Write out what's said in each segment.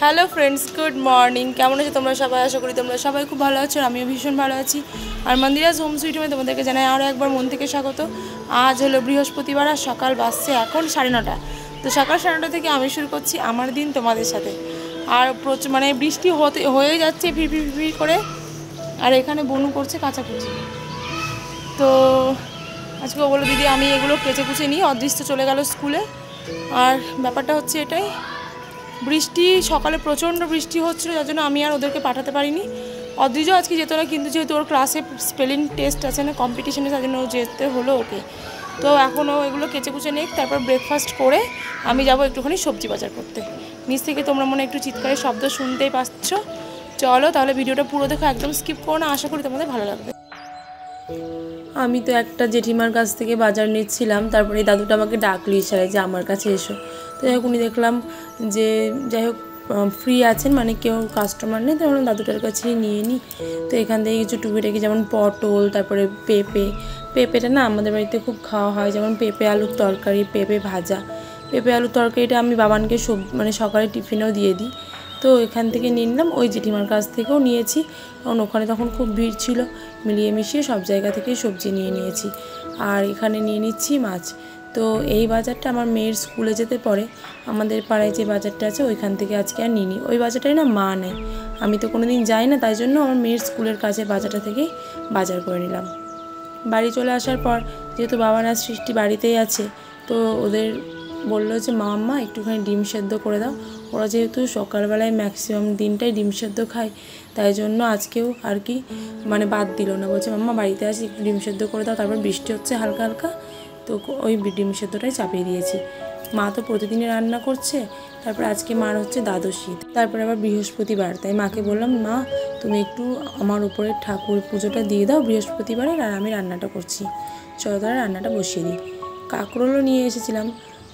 Hello friends, good morning. কেমন আছো তোমরা সবাই? আশা করি তোমরা সবাই খুব ভালো আছো। আমিও ভীষণ ভালো আছি। আর মন্দিরাজ হোম সুইট হোমে তোমাদেরকে জানাই আরও একবার মন থেকে স্বাগত। আজ হলো বৃহস্পতিবার আর সকাল বাজছে এখন 9:30। তো সকাল 9:30 থেকে আমি শুরু করছি আমার দিন তোমাদের সাথে। আর মানে বৃষ্টি হয়ে যাচ্ছে ফির ফির ফির করে। আর এখানে বনু করছে কাচাকুচি। তো আজকে ও বললো দিদি আমি এগুলো কেচে কুচে নিই, অদৃশ্য চলে গেল স্কুলে। আর ব্যাপারটা হচ্ছে এটাই, বৃষ্টি সকালে প্রচণ্ড বৃষ্টি হচ্ছিলো, যার জন্য আমি আর ওদেরকে পাঠাতে পারিনি। অদ্রিজও আজকে যেত না, কিন্তু যেহেতু ওর ক্লাসে স্পেলিং টেস্ট আছে না, কম্পিটিশনে, তার জন্য ও যেতে হলো ওকে। তো এখন ও এগুলো কেচে কুচে নেই, তারপর ব্রেকফাস্ট করে আমি যাব একটুখানি সবজি বাজার করতে। নিচ থেকে তোমরা মনে একটু চিৎকারের শব্দ শুনতেই পাচ্ছ। চলো তাহলে ভিডিওটা পুরো দেখো, একদম স্কিপ করো না, আশা করি তোমাদের ভালো লাগবে। আমি তো একটা জেঠিমার কাছ থেকে বাজার নিচ্ছিলাম, তারপরে দাদুটা আমাকে ডাকলো ইশারায় যে আমার কাছে এসো। তো যাই হোক উনি দেখলাম যে যাই হোক ফ্রি আছেন, মানে কেউ কাস্টমার নেই, তাহলে দাদুটার কাছেই নিয়ে নিই। তো এখান থেকে কিছু টুকিটাকি যেমন পটল, তারপরে পেঁপেটা না আমাদের বাড়িতে খুব খাওয়া হয়, যেমন পেঁপে আলুর তরকারি, পেঁপে ভাজা। পেঁপে আলুর তরকারিটা আমি বাবানকে মানে সকালে টিফিনেও দিয়ে দিই। তো এখান থেকে নিয়ে নিলাম, ওই জেঠিমার কাছ থেকেও নিয়েছি, কারণ ওখানে তখন খুব ভিড় ছিল। মিলিয়ে মিশিয়ে সব জায়গা থেকে সবজি নিয়ে নিয়েছি। আর এখানে নিয়ে নিচ্ছি মাছ। তো এই বাজারটা আমার মেয়ের স্কুলে যেতে পরে আমাদের পাড়ায় যে বাজারটা আছে ওইখান থেকে আজকে আর নিই। ওই বাজারটাই না মা নেয়, আমি তো কোনো দিন যাই না, তাই জন্য আমার মেয়ের স্কুলের কাছে বাজারটা থেকেই বাজার করে নিলাম। বাড়ি চলে আসার পর যেহেতু বাবা না সৃষ্টি বাড়িতেই আছে, তো ওদের বললো যে মাম্মা একটুখানি ডিম সেদ্ধ করে দাও। ওরা যেহেতু সকালবেলায় ম্যাক্সিমাম দিনটাই ডিম সেদ্ধ খায়, তাই জন্য আজকেও আর কি মানে বাদ দিল না, বলছে মাম্মা বাড়িতে আসি একটু ডিম সেদ্ধ করে দাও। তারপর বৃষ্টি হচ্ছে হালকা হালকা, তো ওই ডিম সেদ্ধটাই চাপিয়ে দিয়েছি। মা তো প্রতিদিনই রান্না করছে, তারপর আজকে মার হচ্ছে দ্বাদশী, তারপরে আবার বৃহস্পতিবার, তাই মাকে বললাম মা তুমি একটু আমার উপরে ঠাকুর পুজোটা দিয়ে দাও বৃহস্পতিবারের, আর আমি রান্নাটা করছি। চলো তারা রান্নাটা বসিয়ে দিই। কাঁকরোলও নিয়ে এসেছিলাম,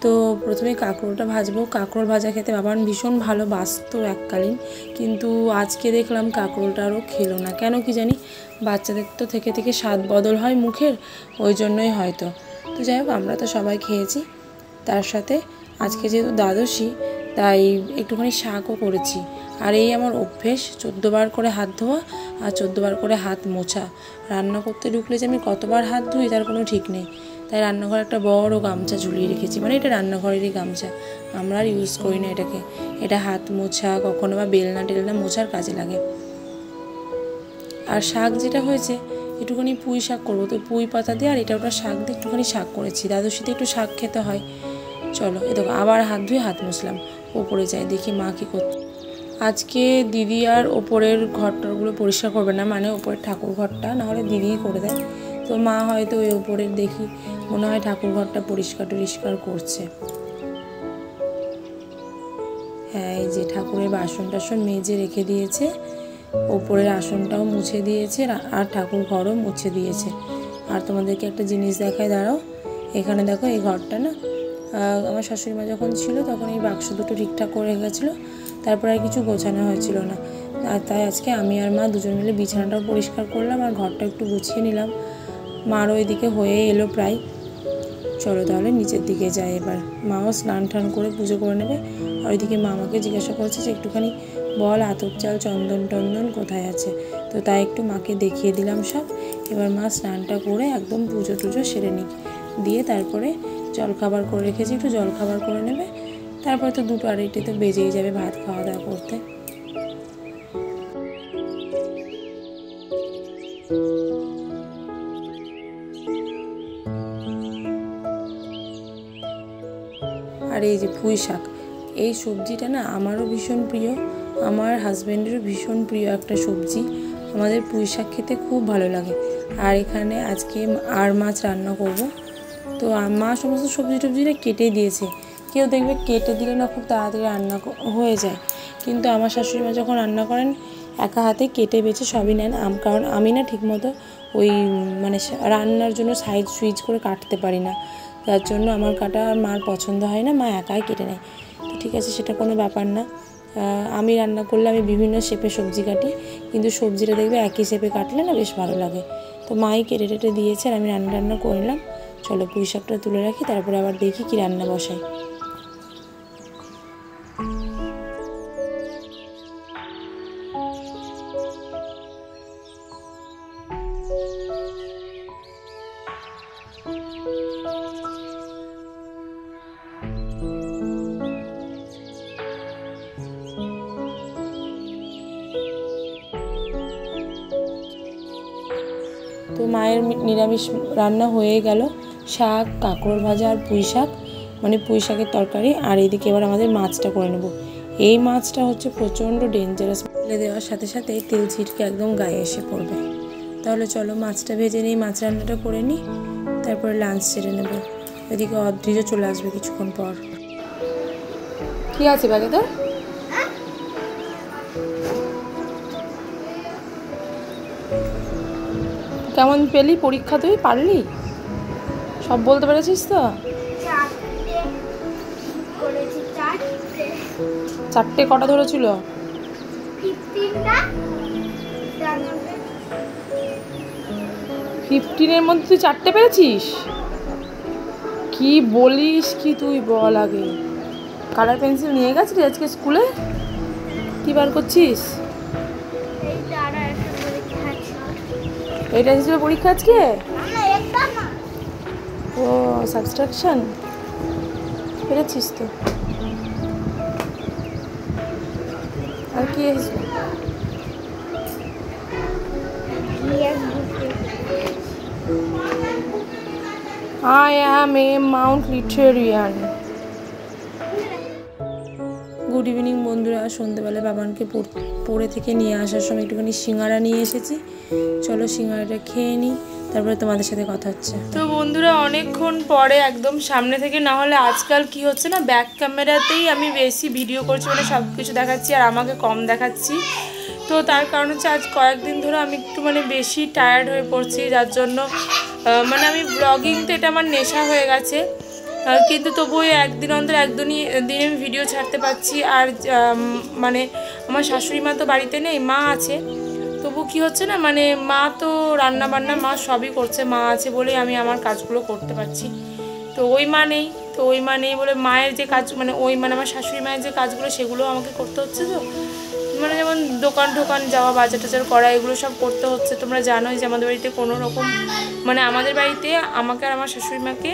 তো প্রথমে কাঁকরোলটা ভাজবো। কাঁকরোল ভাজা খেতে বাবার ভীষণ ভালো বাসতো এককালীন, কিন্তু আজকে দেখলাম কাঁকরোলটা আরও খেলো না, কেন কি জানি। বাচ্চাদের তো থেকে থেকে স্বাদ বদল হয় মুখের, ওই জন্যই হয়তো। তো যাই হোক আমরা তো সবাই খেয়েছি। তার সাথে আজকে যেহেতু দ্বাদশী, তাই একটুখানি শাকও করেছি। আর এই আমার অভ্যেস 14 বার করে হাত ধোয়া আর 14 বার করে হাত মোছা। রান্না করতে ঢুকলে যে আমি কতবার হাত ধুই তার কোনো ঠিক নেই। তাই রান্নাঘরে একটা বড় গামছা ঝুলিয়ে রেখেছি, মানে এটা রান্নাঘরেরই গামছা, আমরা আর ইউজ করি না এটাকে। এটা হাত মোছা, কখনো বা বেলনা টেলনা মোছার কাজে লাগে। আর শাক যেটা হয়েছে একটুখানি পুঁই শাক করবো, তো পুঁই পাতা দিয়ে আর এটা ওটা শাক দিয়ে একটুখানি শাক করেছি, দ্বাদশীতে একটু শাক খেতে হয়। চলো এ দেখো আবার হাত ধুয়ে হাত মুছলাম, ওপরে যাই দেখি মা কী করছে। আজকে দিদি আর ওপরের ঘরটারগুলো পরিষ্কার করবে না, মানে ওপরের ঠাকুর ঘরটা, নাহলে দিদিই করে দেয়। তো মা হয়তো ওই ওপরের দেখি মনে হয় ঠাকুর ঘরটা পরিষ্কার টরিষ্কার করছে। হ্যাঁ এই যে ঠাকুরের বাসন টাসন মেজে রেখে দিয়েছে, ওপরের আসনটাও মুছে দিয়েছে, আর ঠাকুর ঘরও মুছে দিয়েছে। আর তোমাদেরকে একটা জিনিস দেখায়, দাঁড়াও। এখানে দেখো এই ঘরটা না আমার শাশুড়ি মা যখন ছিল তখন এই বাক্স দুটো ঠিকঠাক করে গেছিলো, তারপর আর কিছু গোছানো হয়েছিল না। আর তাই আজকে আমি আর মা দুজন মিলে বিছানাটাও পরিষ্কার করলাম আর ঘরটা একটু গুছিয়ে নিলাম। মারও এদিকে হয়ে এলো প্রায়। চলো তাহলে নিচের দিকে যাই এবার। মাও স্নান টান করে পুজো করে নেবে। আর ওইদিকে মা আমাকে জিজ্ঞাসা করছে যে একটুখানি বল আতপ চাল চন্দন টন্দন কোথায় আছে, তো তাই একটু মাকে দেখিয়ে দিলাম সব। এবার মা স্নানটা করে একদম পুজো টুজো সেরে নিক, দিয়ে তারপরে জলখাবার করে রেখেছি, একটু জলখাবার করে নেবে। তারপরে তো 2টো 2:30 তো বেজেই যাবে ভাত খাওয়া দাওয়া করতে। আর এই যে পুঁই শাক, এই সবজিটা না আমারও ভীষণ প্রিয়, আমার হাজব্যান্ডেরও ভীষণ প্রিয় একটা সবজি। আমাদের পুঁই শাক খেতে খুব ভালো লাগে। আর এখানে আজকে আর মাছ রান্না করব। তো মা সমস্ত সবজি টবজিটা কেটে দিয়েছে, কেউ দেখবে কেটে দিলে না খুব তাড়াতাড়ি রান্না হয়ে যায়, কিন্তু আমার শাশুড়ি মা যখন রান্না করেন একা হাতে কেটে বেছে সবই নেন। কারণ আমি না ঠিকমতো ওই মানে রান্নার জন্য সাইজ সুইচ করে কাটতে পারি না, যার জন্য আমার কাটা আর মার পছন্দ হয় না, মা একাই কেটে নেয়। তো ঠিক আছে, সেটা কোনো ব্যাপার না। আমি রান্না করলে আমি বিভিন্ন শেপে সবজি কাটি, কিন্তু সবজিটা দেখবে একই শেপে কাটলে না বেশ ভালো লাগে। তো মাই কেটে টেটে দিয়েছে আর আমি রান্না করে নিলাম। চলো পুঁই শাকটা তুলে রাখি, তারপরে আবার দেখি কি রান্না বসাই। মায়ের নিরামিষ রান্না হয়ে গেল, শাক, কাঁকরোল ভাজা আর পুঁই শাক, মানে পুঁই শাকের তরকারি। আর এইদিকে এবার আমাদের মাছটা করে নেব। এই মাছটা হচ্ছে প্রচণ্ড ডেঞ্জারাস, ফেলে দেওয়ার সাথে সাথে তেল ছিটকে একদম গায়ে এসে পড়বে। তাহলে চলো মাছটা ভেজে নিই, মাছ রান্নাটা করে নিই, তারপরে লাঞ্চ সেরে নেব। এদিকে অদ্রিজও চলে আসবে কিছুক্ষণ পর। কি আছে ব্যাগে তোর? কেমন পেলি পরীক্ষা? তুই পারলি? সব বলতে পেরেছিস তো? 4টে কটা ধরেছিল? 15-এর মধ্যে তুই 4টে পেরেছিস? কি বলিস কি তুই, বল আগে। কালার পেন্সিল নিয়ে গেছিস আজকে স্কুলে? কি বার করছিস? এটা হিসেবে পরীক্ষা আজকে? ও সাবস্ট্রাকশন পেরেছিস তো। আর কি এসেছে? I am a Mount Litterian. Good evening বন্ধুরা। সন্ধ্যেবেলা বাবানকে পড়ে থেকে নিয়ে আসার সময় একটুখানি সিঙ্গারা নিয়ে এসেছি। চলো সিঙ্গারাটা খেয়ে নিই, তারপরে তোমাদের সাথে কথা হচ্ছে। তো বন্ধুরা অনেকক্ষণ পরে একদম সামনে থেকে, না হলে আজকাল কি হচ্ছে না, ব্যাক ক্যামেরাতেই আমি বেশি ভিডিও করছি, মানে সব কিছু দেখাচ্ছি আর আমাকে কম দেখাচ্ছি। তো তার কারণ হচ্ছে আজ কয়েকদিন ধরে আমি একটু মানে বেশি টায়ার্ড হয়ে পড়ছি, যার জন্য মানে আমি ব্লগিং তো এটা আমার নেশা হয়ে গেছে, কিন্তু তবুও একদিন অন্তর একদিনই আমি ভিডিও ছাড়তে পারছি। আর মানে আমার শাশুড়ি মা তো বাড়িতে নেই, মা আছে। তবু কি হচ্ছে না, মানে মা তো রান্না বান্না মা সবই করছে, মা আছে বলেই আমি আমার কাজগুলো করতে পারছি। তো ওই মা নেই বলে মায়ের যে কাজ, মানে মানে আমার শাশুড়ি মায়ের যে কাজগুলো সেগুলো আমাকে করতে হচ্ছে। তো মানে যেমন দোকান যাওয়া, বাজার টাজার করা, এগুলো সব করতে হচ্ছে। তোমরা জানোই যে আমাদের বাড়িতে কোনো রকম, মানে আমাদের বাড়িতে আমাকে আর আমার শাশুড়ি মাকে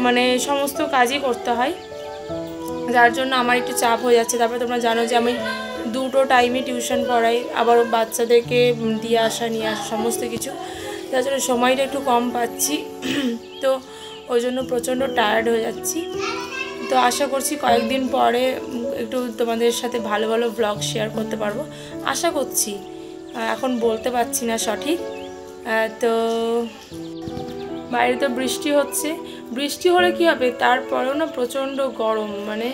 মানে সমস্ত কাজই করতে হয়, যার জন্য আমার একটু চাপ হয়ে যাচ্ছে। তারপরে তোমরা জানো যে আমি 2টো টাইমে টিউশন পড়াই, আবার বাচ্চাদেরকে দিয়ে আসা নিয়ে আসা সমস্ত কিছু, যার জন্য সময়টা একটু কম পাচ্ছি। তো ওই জন্য প্রচণ্ড টায়ার্ড হয়ে যাচ্ছি। তো আশা করছি কয়েকদিন পরে একটু তোমাদের সাথে ভালো ভালো ব্লগ শেয়ার করতে পারবো, আশা করছি। এখন বলতে পারছি না সঠিক। তো বাইরে তো বৃষ্টি হচ্ছে, বৃষ্টি হলে কী হবে, তারপরেও না প্রচণ্ড গরম। মানে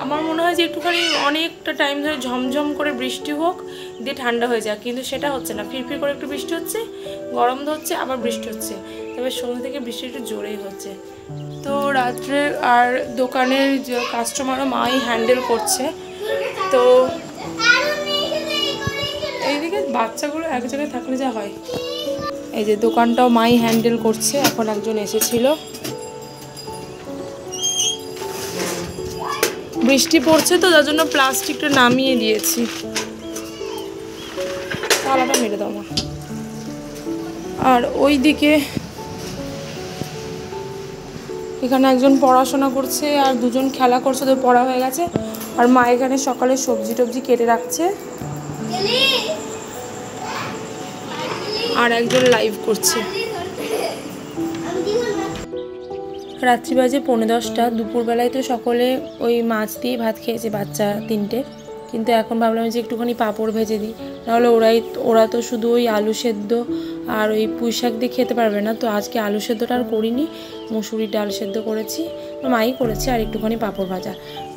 আমার মনে হয় যে একটুখানি অনেকটা টাইম ধরে ঝমঝম করে বৃষ্টি হোক, দিয়ে ঠান্ডা হয়ে যায়, কিন্তু সেটা হচ্ছে না। ফিরফির করে একটু বৃষ্টি হচ্ছে, গরম ধরছে, আবার বৃষ্টি হচ্ছে। তবে সন্ধ্যা থেকে বৃষ্টি একটু জোরেই হচ্ছে। তো রাত্রে আর দোকানের যে কাস্টমারও মাই হ্যান্ডেল করছে। তো এইদিকে বাচ্চাগুলো এক জায়গায় থাকলে যা হয়। এই যে দোকানটাও মাই হ্যান্ডেল করছে। এখন একজন এসেছিল, বৃষ্টি পড়ছে তো যার জন্য প্লাস্টিকটা নামিয়ে দিয়েছি। তালাটা মেরে দাও মা। আর ওইদিকে এখানে একজন পড়াশোনা করছে আর দুজন খেলা করছে, তো পড়া হয়ে গেছে। আর মা এখানে সকালে সবজি টবজি কেটে রাখছে, আর একজন লাইভ করছে। রাত্রি বাজে 10:45। দুপুরবেলায় তো সকলে ওই মাছ দিয়ে ভাত খেয়েছে, বাচ্চা 3টে। কিন্তু এখন ভাবলাম যে একটুখানি পাঁপড় ভেজে দিই, নাহলে ওরা তো শুধু ওই আলু সেদ্ধ আর ওই পুঁই শাক দিয়ে খেতে পারবে না। তো আজকে আলু সেদ্ধটা আর করিনি, মুসুরির ডাল সেদ্ধ করেছি, মাই করেছে, আর একটুখানি পাঁপড় ভাজা।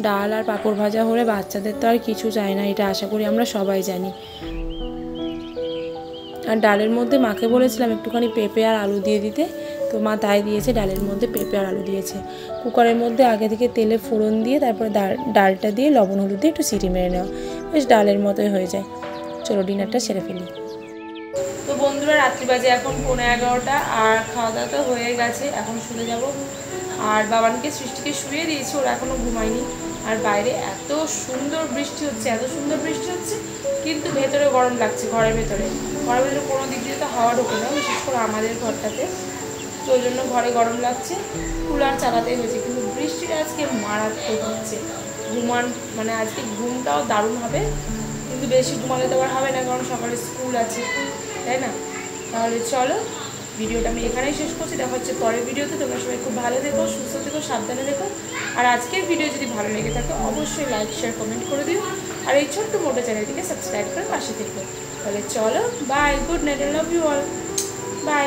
ডাল আর পাঁপড় ভাজা হলে বাচ্চাদের তো আর কিছু চায় না, এটা আশা করি আমরা সবাই জানি। আর ডালের মধ্যে মাকে বলেছিলাম একটুখানি পেঁপে আর আলু দিয়ে দিতে, তো মা তাই দিয়েছে, ডালের মধ্যে পেঁপে আর আলু দিয়েছে। কুকারের মধ্যে আগে থেকে তেলে ফোড়ন দিয়ে তারপরে ডালটা দিয়ে লবণ হলুদ দিয়ে একটু সিটি মেরে নেওয়া, বেশ ডালের মতোই হয়ে যায়। চলো ডিনারটা সেরে ফেলি। তো বন্ধুরা রাত্রি বাজে এখন 11:15, আর খাওয়া দাওয়া তো হয়ে গেছে, এখন শুতে যাব। আর বাবানকে সৃষ্টিকে শুয়ে দিয়েছি, ওরা এখনও ঘুমায়নি। আর বাইরে এত সুন্দর বৃষ্টি হচ্ছে, কিন্তু ভেতরে গরম লাগছে। ঘরের ভেতরে কোনো দিক দিয়ে তো হাওয়া ঢোকে না, বিশেষ করে আমাদের ঘরটাতে। তো ওই জন্য ঘরে গরম লাগছে, কুলার চালাতেই হয়েছে। কিন্তু বৃষ্টিটা আজকে মারাত্মক হচ্ছে। মানে আজকে ঘুমটাও দারুণ হবে, কিন্তু বেশি ঘুমালে তো আবার হবে না, কারণ সকালে স্কুল আছে, তাই না? তাহলে চলো ভিডিওটা আমি এখানেই শেষ করছি। দেখা হচ্ছে পরের ভিডিওতে। তোমরা সবাই খুব ভালো থেকো, সুস্থ থেকো, সাবধানে থেকো। আর আজকের ভিডিও যদি ভালো লেগে থাকে অবশ্যই লাইক শেয়ার কমেন্ট করে দিও। আর এই ছোট্ট মোটো চ্যানেলটিকে সাবস্ক্রাইব করে পাশে থেকো। তাহলে চলো, bye, good night, I love you all, by.